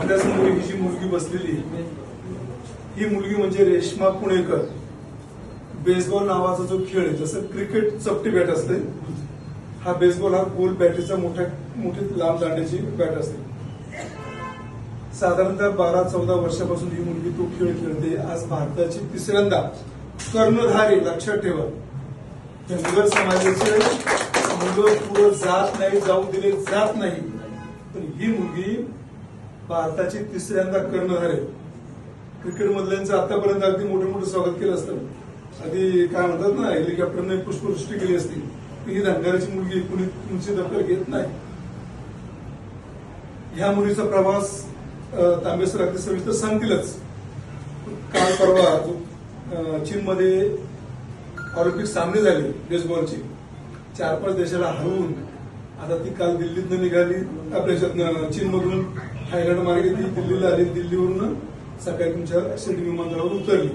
आपल्यासमोर ही जी मुलगी बसलेली ही मुलगी म्हणजे रेश्मा पुणेकर. बेसबॉल नावाचा जो खेळ आहे, जसं क्रिकेट चपटी बॅट असते, हा बेसबॉल हा गोल बॅटीचा मोठी लांब दांड्याची बॅट असते. साधारणतः 12-14 वर्षापासून ही मुलगी तो खेळ खेळते. आज भारताची तिसऱ्यांदा कर्णधार, लक्षात ठेवा. धनगर समाजाचे मुलं पुढे जात नाही, जाऊ दिले जात नाही, पण ही मुलगी भारताची तिसऱ्यांदा कर्णधार आहे. क्रिकेट मधल्यांचं आतापर्यंत अगदी मोठं मोठं स्वागत केलं असतं. आधी काय म्हणतात ना, हेलिकॉप्टरने पुष्पवृष्टी केली असती. ही धनगराची मुलगी कुणी तुमची दखल घेत नाही. ह्या मुलीचा प्रवास तांबेसर अगदी सविस्तर सांगतीलच. काल परवा चीनमध्ये ऑलिम्पिक सामने झाले बेसबॉलचे, 4-5 देशाला हरवून आता ती काल दिल्लीतनं निघाली. आपल्या चीनमधून थायलंड मार्गे ती दिल्लीला आली. दिल्लीवरून सकाळी तुमच्या शिर्डी विमानतळावर उतरली.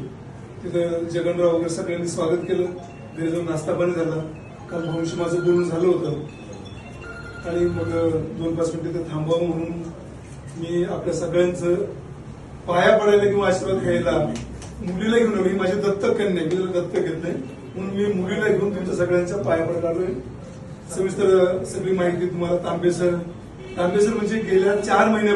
तिथं जगनराव वगैरे सगळ्यांनी स्वागत केलं. घरी जाऊन नाश्ता पाणी झाला. काल भाऊशी माझं बोलणं झालं होतं आणि मग 2-5 मिनिटं तिथे थांबावं म्हणून मी आपल्या सगळ्यांचं पाया पडायला किंवा आशीर्वाद घ्यायला मुलीला घेऊन आलो. ही माझी दत्तक कन्या, मी तिला दत्तक घेत नाही म्हणून मी मुलीला घेऊन तुमच्या सगळ्यांच्या पाया पडायला आलोय. सविस्तर सगळी माहिती तुम्हाला तांबेसर म्हणजे गेल्या 4 महिन्या